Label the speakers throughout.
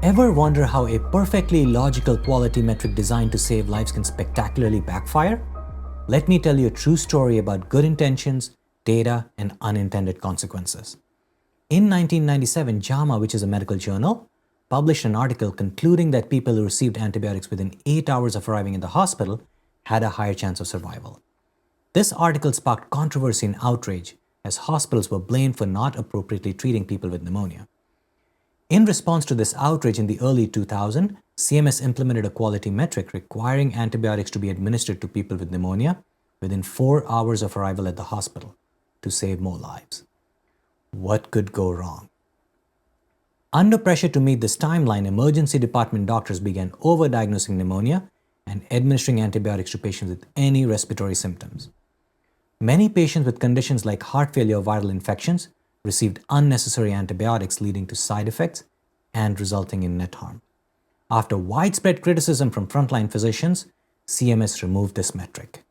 Speaker 1: Ever wonder how a perfectly logical quality metric designed to save lives can spectacularly backfire? Let me tell you a true story about good intentions, data, and unintended consequences. In 1997, JAMA, which is a medical journal, published an article concluding that people who received antibiotics within 8 hours of arriving in the hospital had a higher chance of survival. This article sparked controversy and outrage as hospitals were blamed for not appropriately treating people with pneumonia. In response to this outrage in the early 2000s, CMS implemented a quality metric requiring antibiotics to be administered to people with pneumonia within 4 hours of arrival at the hospital to save more lives. What could go wrong? Under pressure to meet this timeline, emergency department doctors began overdiagnosing pneumonia and administering antibiotics to patients with any respiratory symptoms. Many patients with conditions like heart failure or viral infections received unnecessary antibiotics, leading to side effects and resulting in net harm. After widespread criticism from frontline physicians, CMS removed this metric.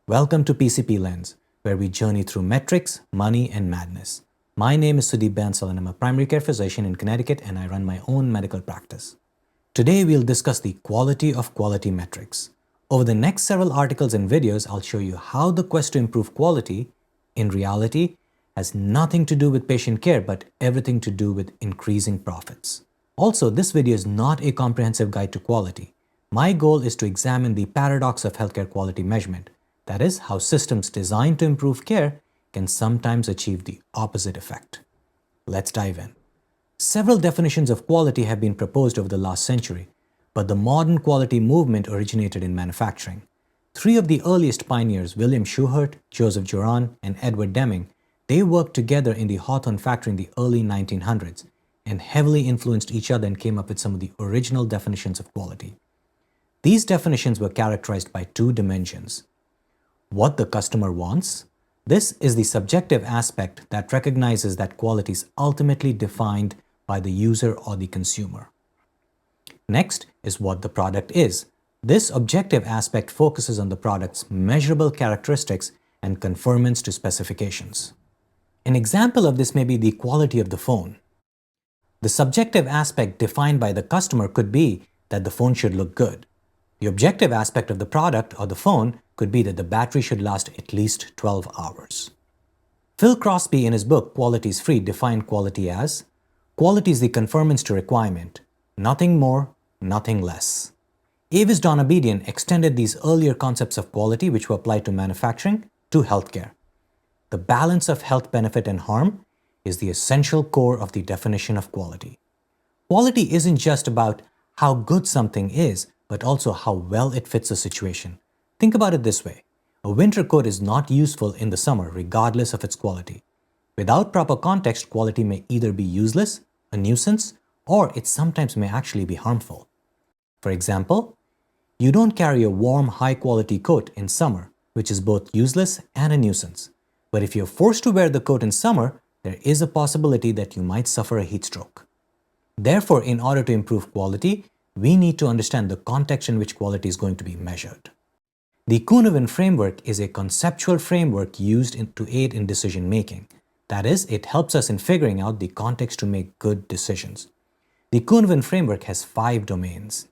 Speaker 1: Welcome to PCP Lens, where we journey through metrics, money, and madness. My name is Sudeep Bansal and I'm a primary care physician in Connecticut, and I run my own medical practice. Today we'll discuss the quality of quality metrics. Over the next several articles and videos, I'll show you how the quest to improve quality, in reality, has nothing to do with patient care, but everything to do with increasing profits. Also, this video is not a comprehensive guide to quality. My goal is to examine the paradox of healthcare quality measurement. That is, how systems designed to improve care can sometimes achieve the opposite effect. Let's dive in. Several definitions of quality have been proposed over the last century, but the modern quality movement originated in manufacturing. Three of the earliest pioneers, William Schuhart, Joseph Juran, and Edward Deming, they worked together in the Hawthorne factory in the early 1900s and heavily influenced each other and came up with some of the original definitions of quality. These definitions were characterized by two dimensions. What the customer wants. This is the subjective aspect that recognizes that quality is ultimately defined by the user or the consumer. Next is what the product is. This objective aspect focuses on the product's measurable characteristics and conformance to specifications. An example of this may be the quality of the phone. The subjective aspect defined by the customer could be that the phone should look good. The objective aspect of the product or the phone could be that the battery should last at least 12 hours. Phil Crosby, in his book Quality is Free, defined quality as, quality is the conformance to requirement, nothing more, nothing less. Avis Donabedian extended these earlier concepts of quality, which were applied to manufacturing, to healthcare. The balance of health benefit and harm is the essential core of the definition of quality. Quality isn't just about how good something is, but also how well it fits a situation. Think about it this way. A winter coat is not useful in the summer, regardless of its quality. Without proper context, quality may either be useless, a nuisance, or it sometimes may actually be harmful. For example, you don't carry a warm, high-quality coat in summer, which is both useless and a nuisance. But if you're forced to wear the coat in summer, there is a possibility that you might suffer a heat stroke. Therefore, in order to improve quality, we need to understand the context in which quality is going to be measured. The Cynefin framework is a conceptual framework used to aid in decision making. That is, it helps us in figuring out the context to make good decisions. The Cynefin framework has 5 domains.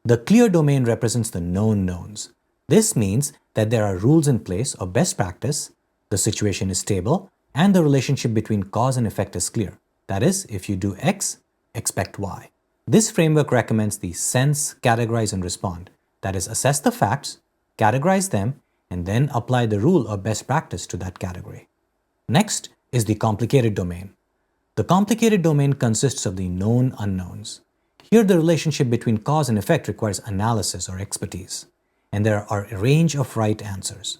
Speaker 1: The clear domain represents the known knowns. This means that there are rules in place or best practice, the situation is stable, and the relationship between cause and effect is clear. That is, if you do X, expect Y. This framework recommends the sense, categorize, and respond. That is, assess the facts, categorize them, and then apply the rule or best practice to that category. Next is the complicated domain. The complicated domain consists of the known unknowns. Here, the relationship between cause and effect requires analysis or expertise, and there are a range of right answers.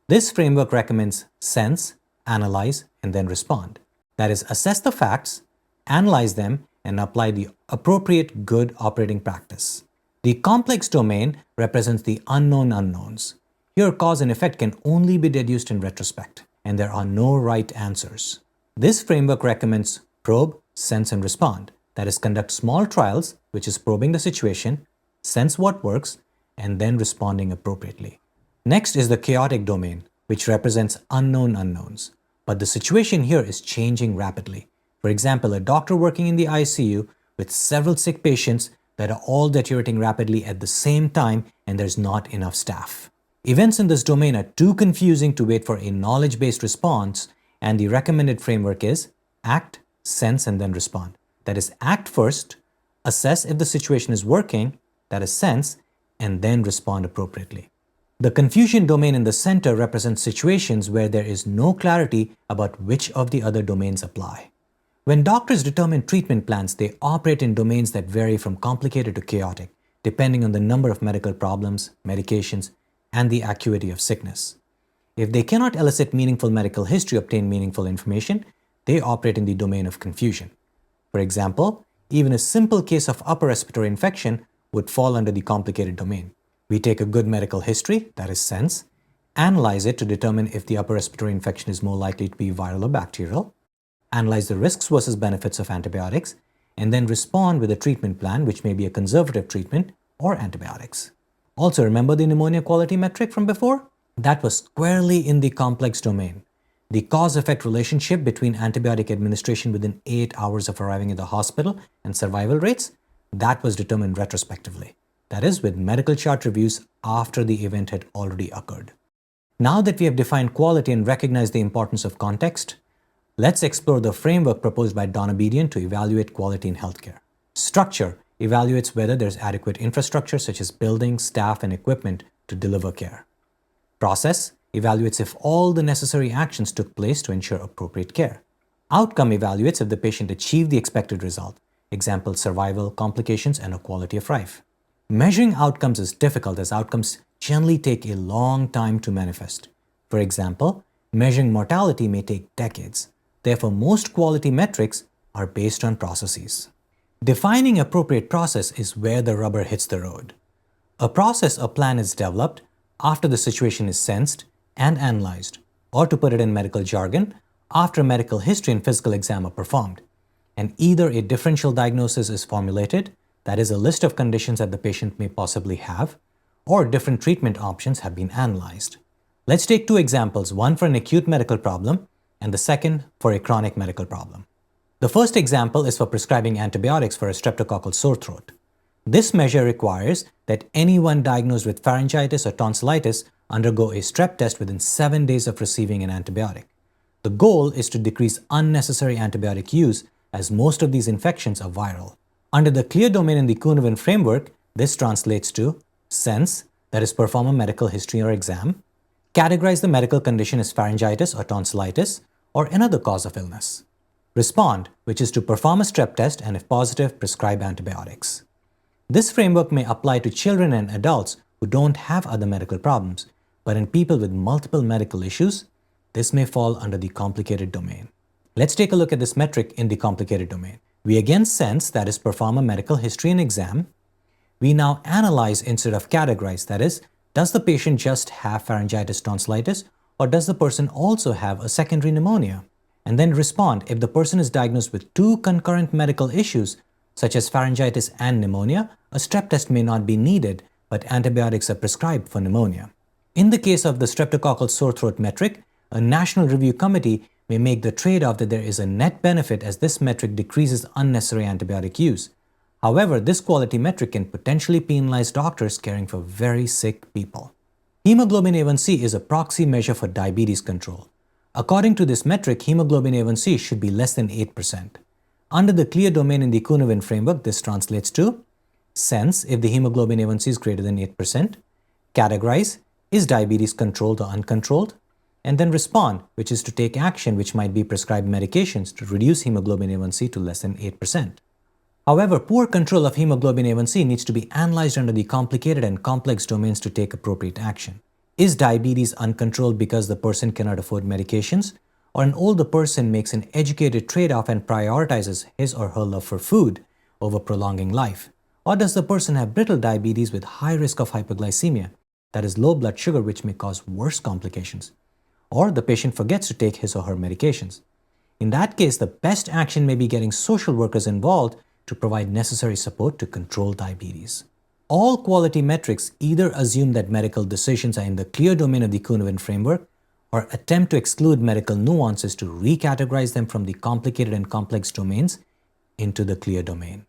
Speaker 1: This framework recommends sense, analyze, and then respond. That is, assess the facts, analyze them, and apply the appropriate good operating practice. The complex domain represents the unknown unknowns. Here, cause and effect can only be deduced in retrospect, and there are no right answers. This framework recommends probe, sense, and respond. That is, conduct small trials, which is probing the situation, sense what works, and then responding appropriately. Next is the chaotic domain, which represents unknown unknowns. But the situation here is changing rapidly. For example, a doctor working in the ICU with several sick patients that are all deteriorating rapidly at the same time and there's not enough staff. Events in this domain are too confusing to wait for a knowledge-based response, and the recommended framework is act, sense, and then respond. That is, act first, assess if the situation is working, that is sense, and then respond appropriately. The confusion domain in the center represents situations where there is no clarity about which of the other domains apply. When doctors determine treatment plans, they operate in domains that vary from complicated to chaotic, depending on the number of medical problems, medications, and the acuity of sickness. If they cannot elicit meaningful medical history, obtain meaningful information, they operate in the domain of confusion. For example, even a simple case of upper respiratory infection would fall under the complicated domain. We take a good medical history, that is sense, analyze it to determine if the upper respiratory infection is more likely to be viral or bacterial, analyze the risks versus benefits of antibiotics, and then respond with a treatment plan, which may be a conservative treatment or antibiotics. Also, remember the pneumonia quality metric from before? That was squarely in the complex domain. The cause-effect relationship between antibiotic administration within 8 hours of arriving at the hospital and survival rates, that was determined retrospectively. That is, with medical chart reviews after the event had already occurred. Now that we have defined quality and recognized the importance of context, let's explore the framework proposed by Donabedian to evaluate quality in healthcare. Structure evaluates whether there's adequate infrastructure such as buildings, staff, and equipment to deliver care. Process evaluates if all the necessary actions took place to ensure appropriate care. Outcome evaluates if the patient achieved the expected result, example survival, complications, and a quality of life. Measuring outcomes is difficult as outcomes generally take a long time to manifest. For example, measuring mortality may take decades. Therefore, most quality metrics are based on processes. Defining appropriate process is where the rubber hits the road. A process or plan is developed after the situation is sensed and analyzed, or to put it in medical jargon, after medical history and physical exam are performed, and either a differential diagnosis is formulated, that is a list of conditions that the patient may possibly have, or different treatment options have been analyzed. Let's take two examples, one for an acute medical problem and the second for a chronic medical problem. The first example is for prescribing antibiotics for a streptococcal sore throat. This measure requires that anyone diagnosed with pharyngitis or tonsillitis undergo a strep test within 7 days of receiving an antibiotic. The goal is to decrease unnecessary antibiotic use as most of these infections are viral. Under the clear domain in the Cynefin framework, this translates to sense, that is perform a medical history or exam, categorize the medical condition as pharyngitis or tonsillitis or another cause of illness. Respond, which is to perform a strep test and if positive, prescribe antibiotics. This framework may apply to children and adults who don't have other medical problems, but in people with multiple medical issues, this may fall under the complicated domain. Let's take a look at this metric in the complicated domain. We again sense, that is perform a medical history and exam. We now analyze instead of categorize, that is, does the patient just have pharyngitis tonsillitis or does the person also have a secondary pneumonia? And then respond if the person is diagnosed with two concurrent medical issues such as pharyngitis and pneumonia, a strep test may not be needed, but antibiotics are prescribed for pneumonia. In the case of the streptococcal sore throat metric, a national review committee may make the trade-off that there is a net benefit as this metric decreases unnecessary antibiotic use. However, this quality metric can potentially penalize doctors caring for very sick people. Hemoglobin A1C is a proxy measure for diabetes control. According to this metric, hemoglobin A1C should be less than 8%. Under the clear domain in the Cynefin framework, this translates to sense if the hemoglobin A1C is greater than 8%, categorize, is diabetes controlled or uncontrolled, and then respond, which is to take action which might be prescribed medications to reduce hemoglobin A1C to less than 8%. However, poor control of hemoglobin A1C needs to be analyzed under the complicated and complex domains to take appropriate action. Is diabetes uncontrolled because the person cannot afford medications, or an older person makes an educated trade-off and prioritizes his or her love for food over prolonging life? Or does the person have brittle diabetes with high risk of hypoglycemia, that is low blood sugar which may cause worse complications? Or the patient forgets to take his or her medications. In that case, the best action may be getting social workers involved to provide necessary support to control diabetes. All quality metrics either assume that medical decisions are in the clear domain of the Cynefin framework or attempt to exclude medical nuances to recategorize them from the complicated and complex domains into the clear domain.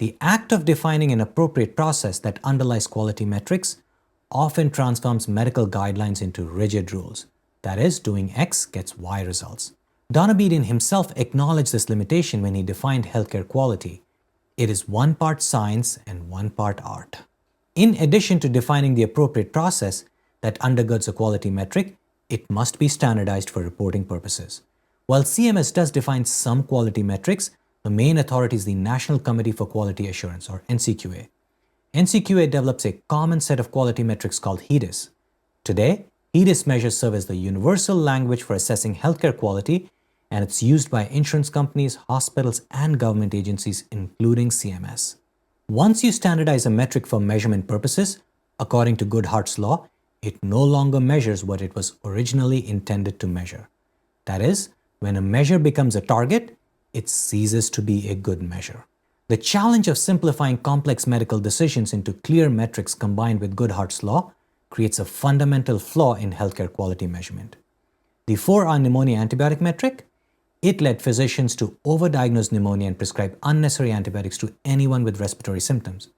Speaker 1: The act of defining an appropriate process that underlies quality metrics often transforms medical guidelines into rigid rules. That is, doing X gets Y results. Donabedian himself acknowledged this limitation when he defined healthcare quality. It is one part science and one part art. In addition to defining the appropriate process that undergirds a quality metric, it must be standardized for reporting purposes. While CMS does define some quality metrics, the main authority is the National Committee for Quality Assurance, or NCQA. NCQA develops a common set of quality metrics called HEDIS. Today, HEDIS measures serve as the universal language for assessing healthcare quality, and it's used by insurance companies, hospitals, and government agencies, including CMS. Once you standardize a metric for measurement purposes, according to Goodhart's law, it no longer measures what it was originally intended to measure. That is, when a measure becomes a target, it ceases to be a good measure. The challenge of simplifying complex medical decisions into clear metrics combined with Goodhart's law creates a fundamental flaw in healthcare quality measurement. The 4-hour pneumonia antibiotic metric, it led physicians to overdiagnose pneumonia and prescribe unnecessary antibiotics to anyone with respiratory symptoms,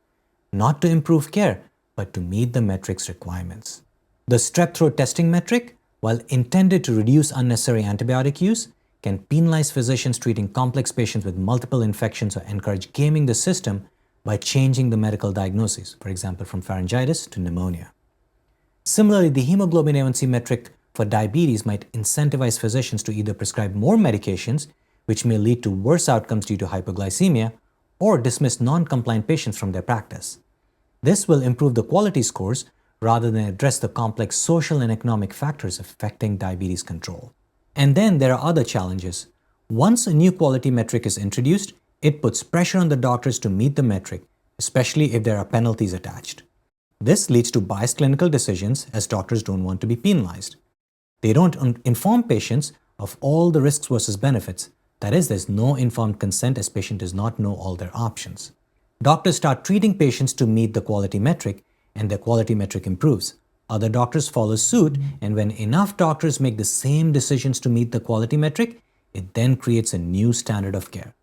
Speaker 1: not to improve care, but to meet the metric's requirements. The strep throat testing metric, while intended to reduce unnecessary antibiotic use, can penalize physicians treating complex patients with multiple infections or encourage gaming the system by changing the medical diagnosis, for example, from pharyngitis to pneumonia. Similarly, the hemoglobin A1C metric for diabetes might incentivize physicians to either prescribe more medications, which may lead to worse outcomes due to hypoglycemia, or dismiss non-compliant patients from their practice. This will improve the quality scores rather than address the complex social and economic factors affecting diabetes control. And then there are other challenges. Once a new quality metric is introduced, it puts pressure on the doctors to meet the metric, especially if there are penalties attached. This leads to biased clinical decisions as doctors don't want to be penalized. They don't inform patients of all the risks versus benefits. That is, there's no informed consent as patient does not know all their options. Doctors start treating patients to meet the quality metric, and their quality metric improves. Other doctors follow suit, and when enough doctors make the same decisions to meet the quality metric, it then creates a new standard of care.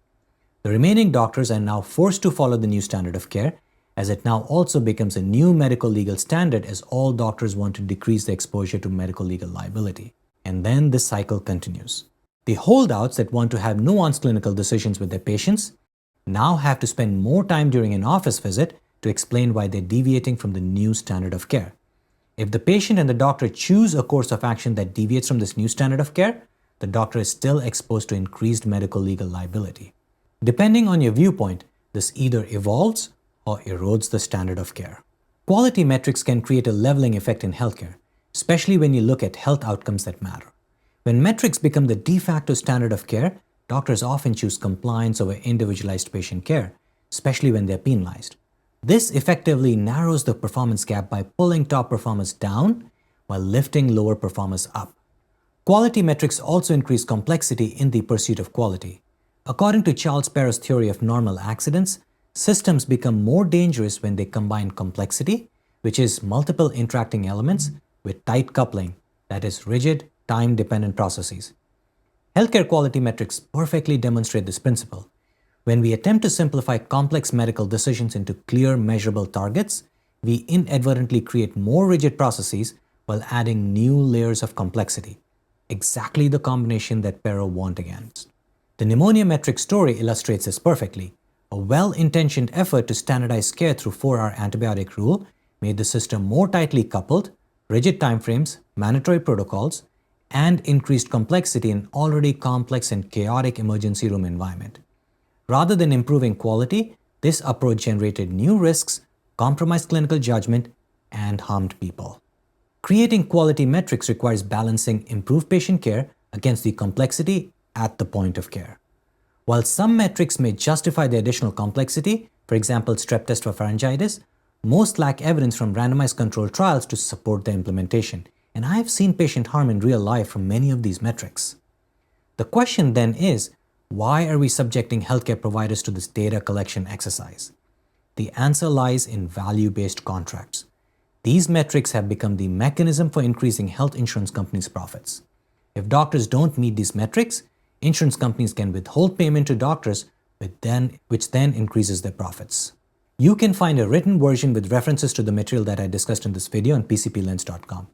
Speaker 1: The remaining doctors are now forced to follow the new standard of care, as it now also becomes a new medical legal standard as all doctors want to decrease the exposure to medical legal liability. And then this cycle continues. The holdouts that want to have nuanced clinical decisions with their patients now have to spend more time during an office visit to explain why they're deviating from the new standard of care. If the patient and the doctor choose a course of action that deviates from this new standard of care, the doctor is still exposed to increased medical legal liability. Depending on your viewpoint, this either evolves or erodes the standard of care. Quality metrics can create a leveling effect in healthcare, especially when you look at health outcomes that matter. When metrics become the de facto standard of care, doctors often choose compliance over individualized patient care, especially when they're penalized. This effectively narrows the performance gap by pulling top performers down while lifting lower performers up. Quality metrics also increase complexity in the pursuit of quality. According to Charles Perrow's theory of normal accidents, systems become more dangerous when they combine complexity, which is multiple interacting elements, with tight coupling, that is rigid, time-dependent processes. Healthcare quality metrics perfectly demonstrate this principle. When we attempt to simplify complex medical decisions into clear, measurable targets, we inadvertently create more rigid processes while adding new layers of complexity, exactly the combination that Perrow warned against. The pneumonia metric story illustrates this perfectly. A well-intentioned effort to standardize care through 4-hour antibiotic rule made the system more tightly coupled, rigid timeframes, mandatory protocols, and increased complexity in an already complex and chaotic emergency room environment. Rather than improving quality, this approach generated new risks, compromised clinical judgment, and harmed people. Creating quality metrics requires balancing improved patient care against the complexity at the point of care. While some metrics may justify the additional complexity, for example, strep test for pharyngitis, most lack evidence from randomized controlled trials to support their implementation, and I have seen patient harm in real life from many of these metrics. The question then is, why are we subjecting healthcare providers to this data collection exercise? The answer lies in value-based contracts. These metrics have become the mechanism for increasing health insurance companies' profits. If doctors don't meet these metrics, insurance companies can withhold payment to doctors which then increases their profits. You can find a written version with references to the material that I discussed in this video on pcplens.com.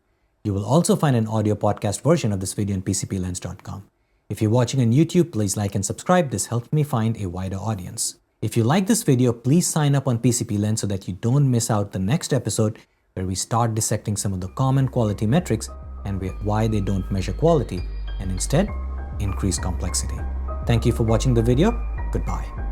Speaker 1: You will also find an audio podcast version of this video on pcplens.com. If you're watching on YouTube, please like and subscribe. This helps me find a wider audience. If you like this video, please sign up on PCP Lens so that you don't miss out the next episode where we start dissecting some of the common quality metrics and why they don't measure quality and instead increase complexity. Thank you for watching the video. Goodbye.